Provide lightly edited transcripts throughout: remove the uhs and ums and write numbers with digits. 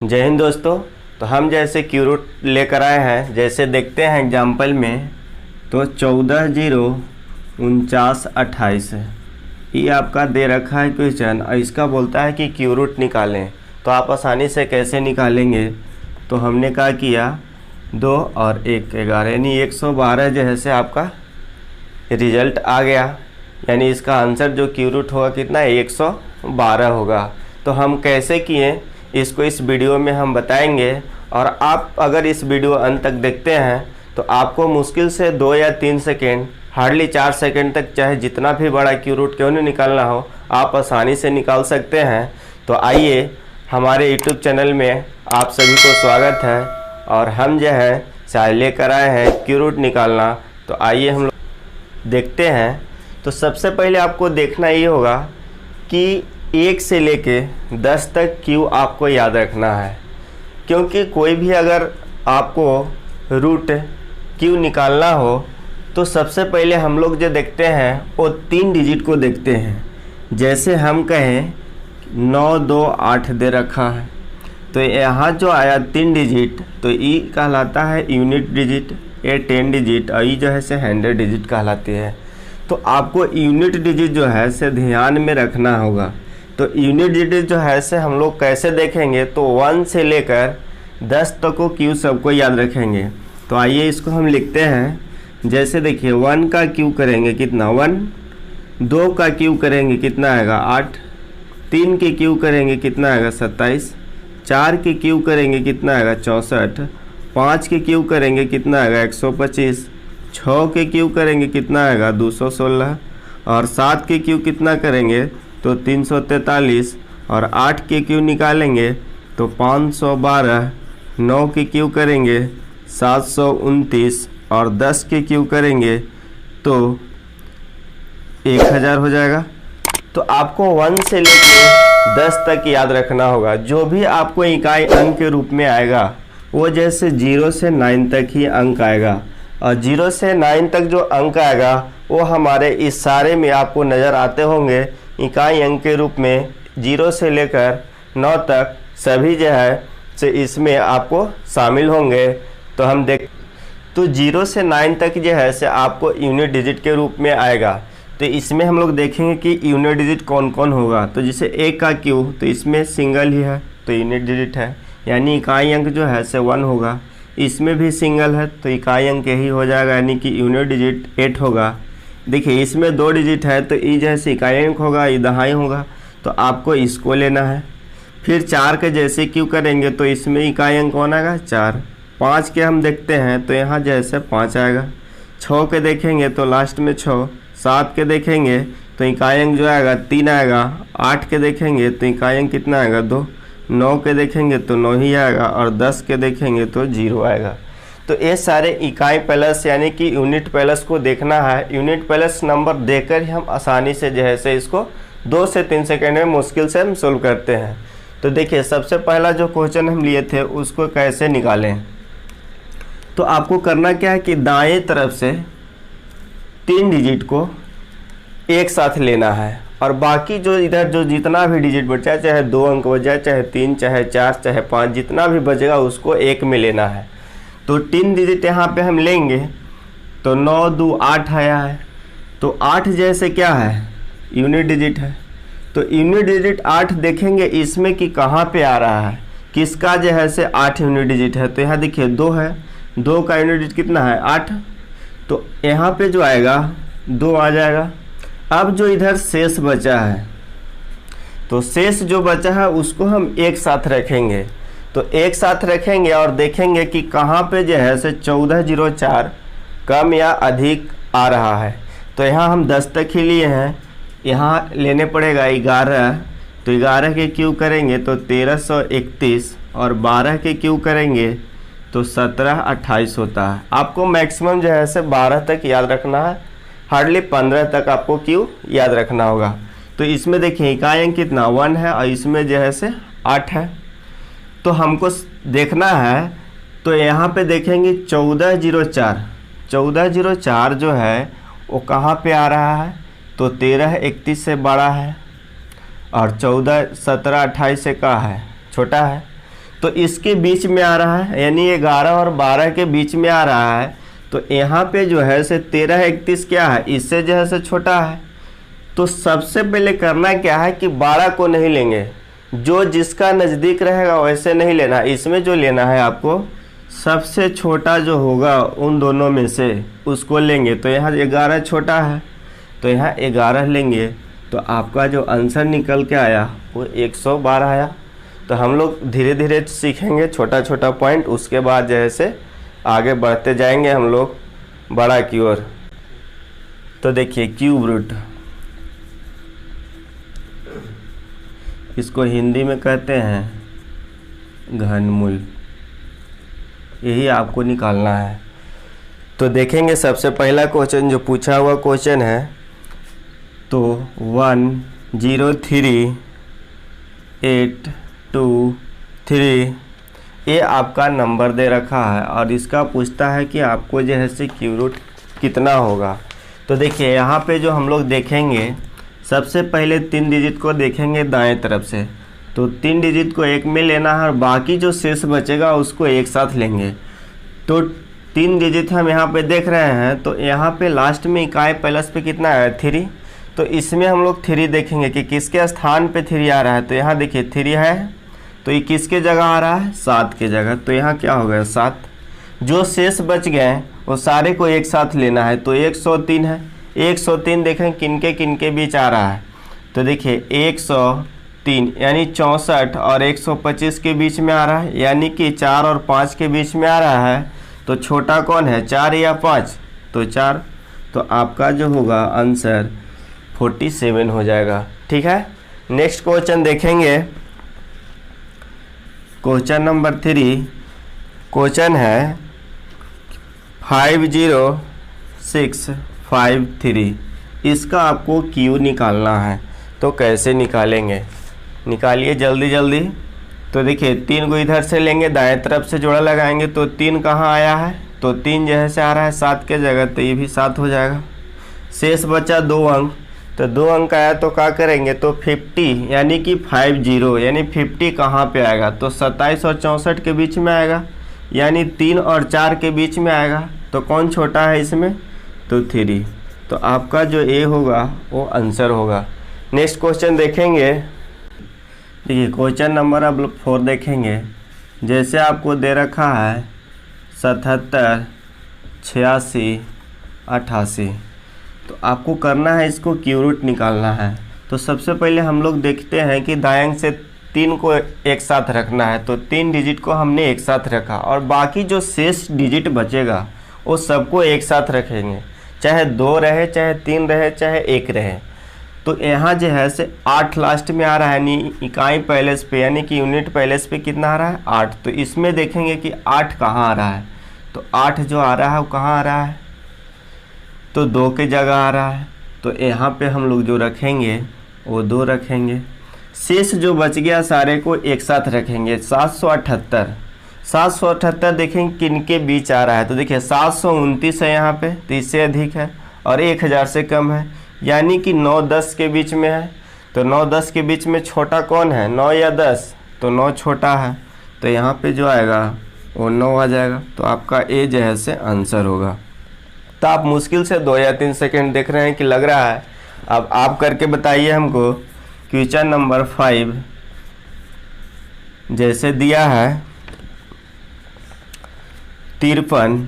जय हिंद दोस्तों। तो हम जैसे क्यू रूट लेकर आए हैं, जैसे देखते हैं एग्जाम्पल में, तो 14, 0, 49, 28 है। ये आपका दे रखा है क्वेश्चन और इसका बोलता है कि क्यू रूट निकालें। तो आप आसानी से कैसे निकालेंगे? तो हमने क्या किया, 2 और 1 11 यानी 112 जो है से आपका रिजल्ट आ गया। यानी इसका आंसर जो क्यू रूट होगा कितना है, 112 होगा। तो हम कैसे किए इसको इस वीडियो में हम बताएंगे। और आप अगर इस वीडियो अंत तक देखते हैं तो आपको मुश्किल से 2 या 3 सेकेंड, हार्डली 4 सेकेंड तक, चाहे जितना भी बड़ा क्यू रूट क्यों नहीं निकालना हो, आप आसानी से निकाल सकते हैं। तो आइए, हमारे यूट्यूब चैनल में आप सभी को स्वागत है और हम जो है शायद लेकर आए हैं क्यू रूट निकालना। तो आइए हम लोग देखते हैं। तो सबसे पहले आपको देखना ये होगा कि 1 से लेके 10 तक क्यू आपको याद रखना है, क्योंकि कोई भी अगर आपको रूट क्यू निकालना हो तो सबसे पहले हम लोग जो देखते हैं वो 3 डिजिट को देखते हैं। जैसे हम कहें 9, 2, 8 दे रखा है, तो यहाँ जो आया 3 डिजिट, तो ई कहलाता है यूनिट डिजिट, ये 10 डिजिट और ई जो है से 100 डिजिट कहलाती है। तो आपको यूनिट डिजिट जो है से ध्यान में रखना होगा। तो यूनिट डिजिट जो है से हम लोग कैसे देखेंगे, तो 1 से लेकर 10 तक को क्यू सबको याद रखेंगे। तो आइए इसको हम लिखते हैं। जैसे देखिए 1 का क्यू करेंगे कितना, 1, 2 का क्यू करेंगे कितना आएगा 8, 3 के क्यू करेंगे कितना आएगा 27, 4 के क्यू करेंगे कितना आएगा 64, 5 के क्यू करेंगे कितना आएगा 125, 6 के क्यू करेंगे कितना आएगा 216 और 7 के क्यू कितना करेंगे तो 343 और 8 के क्यू निकालेंगे तो 512, 9 के क्यू करेंगे 729 और 10 के क्यू करेंगे तो 1000 हो जाएगा। तो आपको 1 से लेकर 10 तक याद रखना होगा। जो भी आपको इकाई अंक के रूप में आएगा वो जैसे 0 से 9 तक ही अंक आएगा, और 0 से 9 तक जो अंक आएगा वो हमारे इस सारे में आपको नज़र आते होंगे इकाई अंक के रूप में। 0 से लेकर 9 तक सभी जो है से इसमें आपको शामिल होंगे। तो हम देख, तो 0 से 9 तक जो है से आपको यूनिट डिजिट के रूप में आएगा। तो इसमें हम लोग देखेंगे कि यूनिट डिजिट कौन कौन होगा। तो जैसे 1 का क्यू, तो इसमें सिंगल ही है तो यूनिट डिजिट है, यानी इकाई अंक जो है से 1 होगा। इसमें भी सिंगल है तो इकाई अंक यही हो जाएगा, यानी कि यूनिट डिजिट 8 होगा। देखिए इसमें 2 डिजिट है तो ई जैसे इकाई अंक होगा, ई दहाई होगा, तो आपको इसको लेना है। फिर 4 के जैसे क्यू करेंगे तो इसमें इकाई अंक कौन आएगा 4। 5 के हम देखते हैं तो यहाँ जैसे 5 आएगा। 6 के देखेंगे तो लास्ट में 6। 7 के देखेंगे तो इकाई अंक जो आएगा 3 आएगा। 8 के देखेंगे तो इकाई अंक कितना आएगा 2। 9 के देखेंगे तो 9 ही आएगा और 10 के देखेंगे तो 0 आएगा। तो ये सारे इकाई प्लस यानी कि यूनिट प्लस को देखना है। यूनिट प्लस नंबर देकर ही हम आसानी से जो है से इसको 2 से 3 सेकेंड में मुश्किल से हम सोल्व करते हैं। तो देखिए सबसे पहला जो क्वेश्चन हम लिए थे उसको कैसे निकालें। तो आपको करना क्या है कि दाएं तरफ से 3 डिजिट को एक साथ लेना है और बाकी जो इधर जो जितना भी डिजिट बचा, चाहे 2 अंक बचा, चाहे 3, चाहे 4, चाहे 5, जितना भी बचेगा उसको एक में लेना है। तो 3 डिजिट यहाँ पे हम लेंगे तो 9, 2, 8 आया है। तो 8 जैसे क्या है, यूनिट डिजिट है। तो यूनिट डिजिट 8 देखेंगे इसमें कि कहाँ पे आ रहा है, किसका जो है से 8 यूनिट डिजिट है। तो यहाँ देखिए 2 है, 2 का यूनिट डिजिट कितना है 8, तो यहाँ पे जो आएगा 2 आ जाएगा। अब जो इधर शेष बचा है, तो शेष जो बचा है उसको हम एक साथ रखेंगे। तो एक साथ रखेंगे और देखेंगे कि कहाँ पे जो है से 1404 कम या अधिक आ रहा है। तो यहाँ हम 10 तक ही लिए हैं, यहाँ लेने पड़ेगा 11। तो 11 के क्यू करेंगे तो 1331 और 12 के क्यू करेंगे तो 1728 होता है। आपको मैक्सिमम जो है से 12 तक याद रखना है, हार्डली 15 तक आपको क्यू याद रखना होगा। तो इसमें देखिए इकाई अंक कितना 1 है और इसमें जो है से 8 है। तो हमको देखना है, तो यहाँ पे देखेंगे 1404 जो है वो कहाँ पे आ रहा है, तो 1331 से बड़ा है और 1728 से कहाँ है, छोटा है। तो इसके बीच में आ रहा है, यानी 11 और 12 के बीच में आ रहा है। तो यहाँ पे जो है से 13 31 क्या है, इससे जो है से छोटा है। तो सबसे पहले करना क्या है कि 12 को नहीं लेंगे, जो जिसका नज़दीक रहेगा वैसे नहीं लेना। इसमें जो लेना है आपको सबसे छोटा जो होगा उन दोनों में से उसको लेंगे। तो यहाँ 11 छोटा है तो यहाँ 11 लेंगे। तो आपका जो आंसर निकल के आया वो 112 आया। तो हम लोग धीरे धीरे सीखेंगे छोटा छोटा पॉइंट, उसके बाद जैसे आगे बढ़ते जाएंगे हम लोग बड़ा की ओर। तो देखिए क्यूब रूट, इसको हिंदी में कहते हैं घनमूल, यही आपको निकालना है। तो देखेंगे सबसे पहला क्वेश्चन जो पूछा हुआ क्वेश्चन है, तो 103823 ये आपका नंबर दे रखा है और इसका पूछता है कि आपको जो है से क्यूब रूट कितना होगा। तो देखिए यहाँ पे जो हम लोग देखेंगे सबसे पहले 3 डिजिट को देखेंगे दाएं तरफ से। तो 3 डिजिट को एक में लेना है और बाकी जो शेष बचेगा उसको एक साथ लेंगे। तो 3 डिजिट हम यहाँ पे देख रहे हैं, तो यहाँ पे लास्ट में इकाई प्लस पे कितना है 3। तो इसमें हम लोग 3 देखेंगे कि किसके स्थान पे 3 आ रहा है। तो यहाँ देखिए 3 है, तो ये किसके जगह आ रहा है 7 के जगह। तो यहाँ क्या हो गया 7। जो शेष बच गए वो सारे को एक साथ लेना है। तो 103 है, 103 देखें किनके बीच आ रहा है। तो देखिए 103 यानी 64 और 125 के बीच में आ रहा है, यानी कि 4 और 5 के बीच में आ रहा है। तो छोटा कौन है 4 या 5, तो 4। तो आपका जो होगा आंसर 47 हो जाएगा। ठीक है, नेक्स्ट क्वेश्चन देखेंगे। क्वेश्चन नंबर 3 क्वेश्चन है 50653। इसका आपको क्यू निकालना है। तो कैसे निकालेंगे, निकालिए जल्दी जल्दी। तो देखिए 3 को इधर से लेंगे, दाएं तरफ से जोड़ा लगाएंगे। तो 3 कहाँ आया है, तो 3 जो है से आ रहा है 7 के जगह, तो ये भी 7 हो जाएगा। शेष बचा 2 अंक, तो 2 अंक आया तो क्या करेंगे, तो 50 यानी कि 50 यानी 50 कहाँ पे आएगा, तो 27 और 64 के बीच में आएगा, यानी 3 और 4 के बीच में आएगा। तो कौन छोटा है इसमें, तो 3। तो आपका जो ए होगा वो आंसर होगा। नेक्स्ट क्वेश्चन देखेंगे। देखिए क्वेश्चन नंबर अब 4 देखेंगे। जैसे आपको दे रखा है 77 86 88। तो आपको करना है इसको क्यूब रूट निकालना है। तो सबसे पहले हम लोग देखते हैं कि दाएं से 3 को एक साथ रखना है। तो 3 डिजिट को हमने एक साथ रखा और बाकी जो शेष डिजिट बचेगा वो सबको एक साथ रखेंगे, चाहे 2 रहे, चाहे 3 रहे, चाहे 1 रहे। तो यहाँ जो है से 8 लास्ट में आ रहा है, यानी इकाई पैलेस पे यानी कि यूनिट पैलेस पे कितना आ रहा है 8। तो इसमें देखेंगे कि 8 कहाँ आ रहा है। तो 8 जो आ रहा है वो कहाँ आ रहा है, तो 2 के जगह आ रहा है। तो यहाँ पे हम लोग जो रखेंगे वो 2 रखेंगे। शेष जो बच गया सारे को एक साथ रखेंगे। 778 देखेंगे किनके बीच आ रहा है। तो देखिए 729 है यहाँ पे, तो इससे अधिक है, और 1000 से कम है, यानी कि 9-10 के बीच में है। तो 9-10 के बीच में छोटा कौन है, 9 या 10, तो 9 छोटा है। तो यहाँ पे जो आएगा वो 9 आ जाएगा। तो आपका ए जो है से आंसर होगा। तो आप मुश्किल से 2 या 3 सेकेंड देख रहे हैं कि लग रहा है। अब आप करके बताइए हमको। क्वेश्चन नंबर 5 जैसे दिया है 53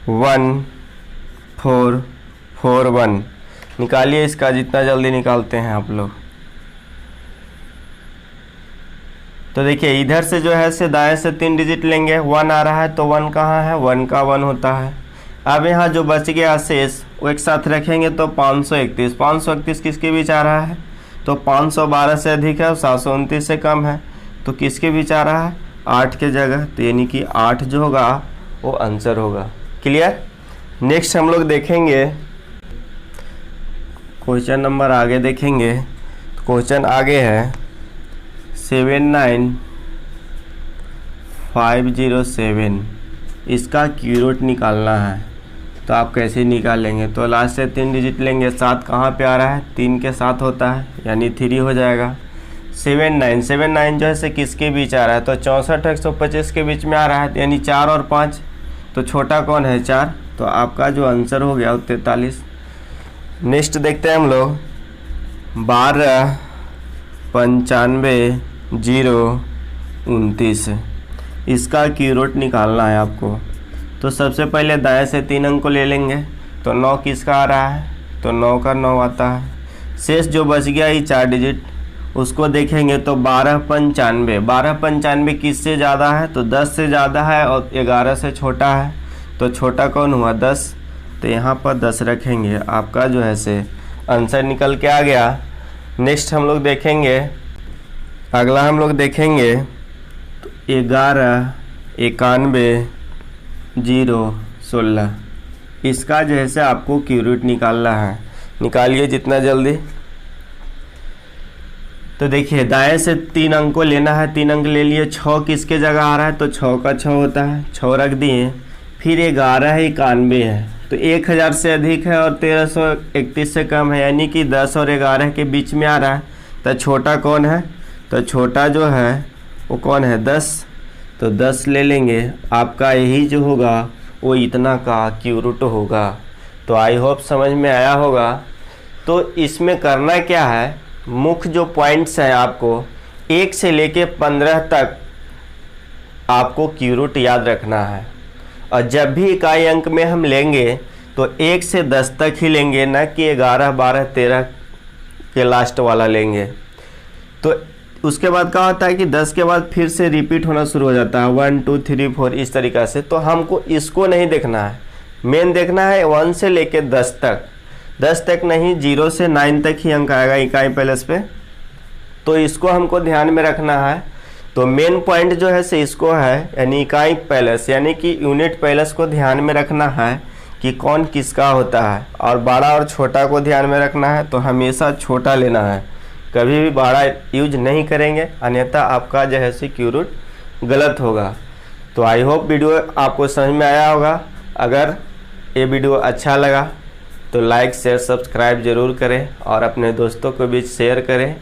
1441। निकालिए इसका, जितना जल्दी निकालते हैं आप लोग। तो देखिए इधर से जो है से दाएं से 3 डिजिट लेंगे। 1 आ रहा है, तो 1 कहाँ है, 1 का 1 होता है। अब यहाँ जो बच गया शेष वो एक साथ रखेंगे। तो 531 किसके बीच आ रहा है, तो 512 से अधिक है और 729 से कम है। तो किसके बीच आ रहा है, 8 के जगह। तो यानी कि 8 जो होगा वो आंसर होगा। क्लियर। नेक्स्ट हम लोग देखेंगे क्वेश्चन नंबर आगे देखेंगे। तो क्वेश्चन आगे है 79507। इसका क्यूब रूट निकालना है। तो आप कैसे निकालेंगे, तो लास्ट से 3 डिजिट लेंगे। 7 कहाँ पे आ रहा है, 3 के साथ होता है, यानी 3 हो जाएगा। 79 जो है से किसके बीच आ रहा है, तो 64 125 के बीच में आ रहा है, यानी 4 और 5, तो छोटा कौन है 4, तो आपका जो आंसर हो गया वो 43। नेक्स्ट देखते हैं हम लोग 12 95 0 29, इसका की रूट निकालना है आपको। तो सबसे पहले दाएं से 3 अंक को ले लेंगे, तो 9 किसका आ रहा है, तो 9 का 9 आता है। शेष जो बच गया ये 4 डिजिट, उसको देखेंगे तो 12 95 किससे ज़्यादा है, तो 10 से ज़्यादा है और 11 से छोटा है, तो छोटा कौन हुआ 10, तो यहाँ पर 10 रखेंगे, आपका जो है से आंसर निकल के आ गया। नेक्स्ट हम लोग देखेंगे, अगला हम लोग देखेंगे तो 11 91 0 16, इसका जो है से आपको क्यू रूट निकालना है। निकालिए जितना जल्दी। तो देखिए दाएं से 3 अंक को लेना है, 3 अंक ले लिए, 6 किसके जगह आ रहा है, तो 6 का 6 होता है, 6 रख दिए। फिर 11 है 91 है, तो 1000 से अधिक है और 1331 से कम है, यानी कि 10 और 11 के बीच में आ रहा है। तो छोटा कौन है, तो छोटा जो है वो कौन है 10, तो 10 ले लेंगे, आपका यही जो होगा वो इतना का क्यू रूट होगा। तो आई होप समझ में आया होगा। तो इसमें करना क्या है, मुख्य जो पॉइंट्स हैं आपको 1 से लेके 15 तक आपको क्यू रूट याद रखना है। और जब भी इकाई अंक में हम लेंगे तो 1 से 10 तक ही लेंगे, ना कि 11 12 13 के लास्ट वाला लेंगे। तो उसके बाद क्या होता है कि 10 के बाद फिर से रिपीट होना शुरू हो जाता है, 1 2 3 4 इस तरीक़ा से। तो हमको इसको नहीं देखना है, मेन देखना है 1 से लेके 10 तक। 10 तक नहीं, 0 से 9 तक ही अंक आएगा इकाई पैलेस पे, तो इसको हमको ध्यान में रखना है। तो मेन पॉइंट जो है से इसको है, यानी इकाई पैलेस यानी कि यूनिट पैलेस को ध्यान में रखना है कि कौन किसका होता है, और बड़ा और छोटा को ध्यान में रखना है। तो हमेशा छोटा लेना है, कभी भी बड़ा यूज नहीं करेंगे, अन्यथा आपका जो है से क्यू रूट गलत होगा। तो आई होप वीडियो आपको समझ में आया होगा। अगर ये वीडियो अच्छा लगा तो लाइक शेयर सब्सक्राइब ज़रूर करें और अपने दोस्तों को भी शेयर करें।